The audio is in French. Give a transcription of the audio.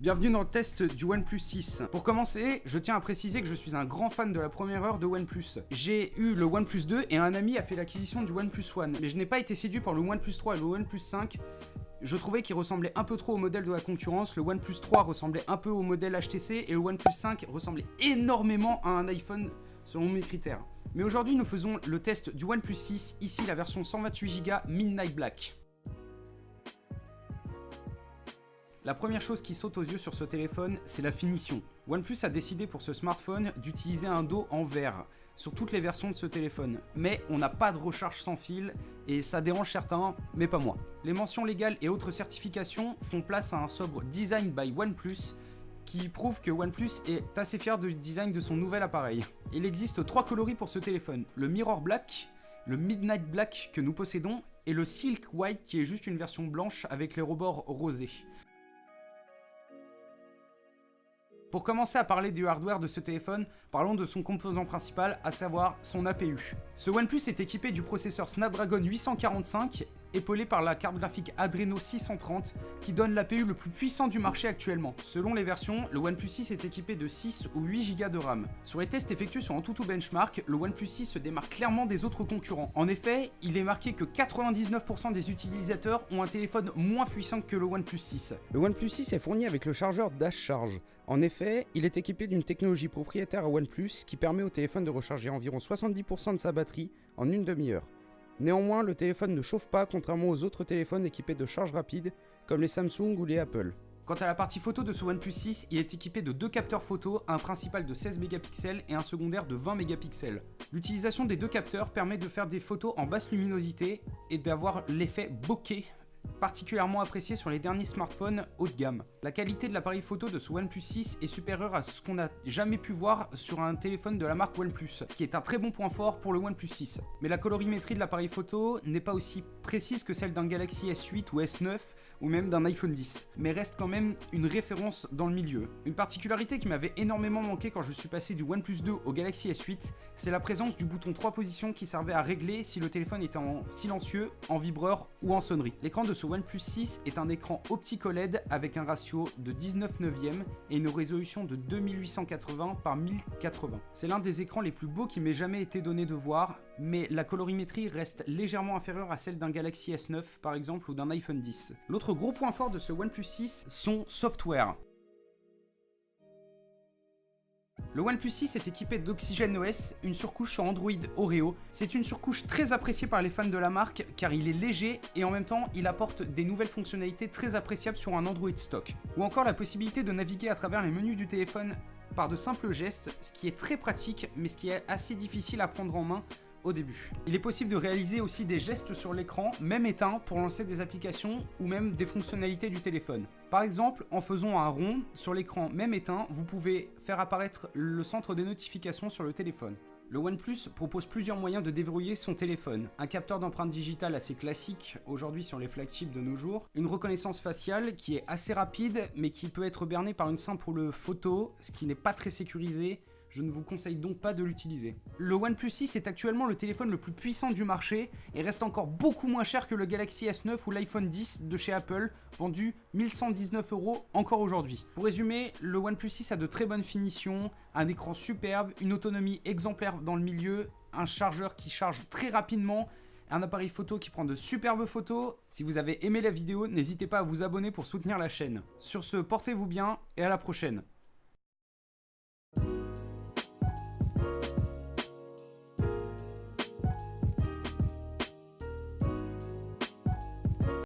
Bienvenue dans le test du OnePlus 6. Pour commencer, je tiens à préciser que je suis un grand fan de la première heure de OnePlus. J'ai eu le OnePlus 2 et un ami a fait l'acquisition du OnePlus One, mais je n'ai pas été séduit par le OnePlus 3 et le OnePlus 5. Je trouvais qu'il ressemblait un peu trop au modèle de la concurrence, le OnePlus 3 ressemblait un peu au modèle HTC et le OnePlus 5 ressemblait énormément à un iPhone selon mes critères. Mais aujourd'hui nous faisons le test du OnePlus 6, ici la version 128Go Midnight Black. La première chose qui saute aux yeux sur ce téléphone, c'est la finition. OnePlus a décidé pour ce smartphone d'utiliser un dos en verre sur toutes les versions de ce téléphone. Mais on n'a pas de recharge sans fil et ça dérange certains, mais pas moi. Les mentions légales et autres certifications font place à un sobre design by OnePlus qui prouve que OnePlus est assez fier du design de son nouvel appareil. Il existe 3 coloris pour ce téléphone, le Mirror Black, le Midnight Black que nous possédons et le Silk White qui est juste une version blanche avec les rebords rosés. Pour commencer à parler du hardware de ce téléphone, parlons de son composant principal, à savoir son APU. Ce OnePlus est équipé du processeur Snapdragon 845, épaulé par la carte graphique Adreno 630, qui donne l'APU le plus puissant du marché actuellement. Selon les versions, le OnePlus 6 est équipé de 6 ou 8 Go de RAM. Sur les tests effectués sur Antutu Benchmark, le OnePlus 6 se démarque clairement des autres concurrents. En effet, il est marqué que 99% des utilisateurs ont un téléphone moins puissant que le OnePlus 6. Le OnePlus 6 est fourni avec le chargeur Dash Charge. En effet, il est équipé d'une technologie propriétaire à OnePlus qui permet au téléphone de recharger environ 70% de sa batterie en une demi-heure. Néanmoins, le téléphone ne chauffe pas contrairement aux autres téléphones équipés de charge rapide comme les Samsung ou les Apple. Quant à la partie photo de ce OnePlus 6, il est équipé de 2 capteurs photo, un principal de 16 mégapixels et un secondaire de 20 mégapixels. L'utilisation des 2 capteurs permet de faire des photos en basse luminosité et d'avoir l'effet bokeh, particulièrement apprécié sur les derniers smartphones haut de gamme. La qualité de l'appareil photo de ce OnePlus 6 est supérieure à ce qu'on n'a jamais pu voir sur un téléphone de la marque OnePlus, ce qui est un très bon point fort pour le OnePlus 6. Mais la colorimétrie de l'appareil photo n'est pas aussi précise que celle d'un Galaxy S8 ou S9 ou même d'un iPhone 10, mais reste quand même une référence dans le milieu. Une particularité qui m'avait énormément manqué quand je suis passé du OnePlus 2 au Galaxy S8, c'est la présence du bouton 3 positions qui servait à régler si le téléphone était en silencieux, en vibreur ou en sonnerie. L'écran de ce OnePlus 6 est un écran optico-LED avec un ratio de 19/9 et une résolution de 2880 par 1080. C'est l'un des écrans les plus beaux qui m'ait jamais été donné de voir, mais la colorimétrie reste légèrement inférieure à celle d'un Galaxy S9 par exemple ou d'un iPhone 10. L'autre gros point fort de ce OnePlus 6, son software. Le OnePlus 6 est équipé d'Oxygen OS, une surcouche sur Android Oreo. C'est une surcouche très appréciée par les fans de la marque car il est léger et en même temps il apporte des nouvelles fonctionnalités très appréciables sur un Android stock. Ou encore la possibilité de naviguer à travers les menus du téléphone par de simples gestes, ce qui est très pratique mais ce qui est assez difficile à prendre en main au début. Il est possible de réaliser aussi des gestes sur l'écran, même éteint, pour lancer des applications ou même des fonctionnalités du téléphone. Par exemple, en faisant un rond sur l'écran même éteint, vous pouvez faire apparaître le centre des notifications sur le téléphone. Le OnePlus propose plusieurs moyens de déverrouiller son téléphone. Un capteur d'empreinte digitale assez classique aujourd'hui sur les flagships de nos jours. Une reconnaissance faciale qui est assez rapide mais qui peut être bernée par une simple photo, ce qui n'est pas très sécurisé. Je ne vous conseille donc pas de l'utiliser. Le OnePlus 6 est actuellement le téléphone le plus puissant du marché et reste encore beaucoup moins cher que le Galaxy S9 ou l'iPhone 10 de chez Apple, vendu 1119 € encore aujourd'hui. Pour résumer, le OnePlus 6 a de très bonnes finitions, un écran superbe, une autonomie exemplaire dans le milieu, un chargeur qui charge très rapidement, un appareil photo qui prend de superbes photos. Si vous avez aimé la vidéo, n'hésitez pas à vous abonner pour soutenir la chaîne. Sur ce, portez-vous bien et à la prochaine.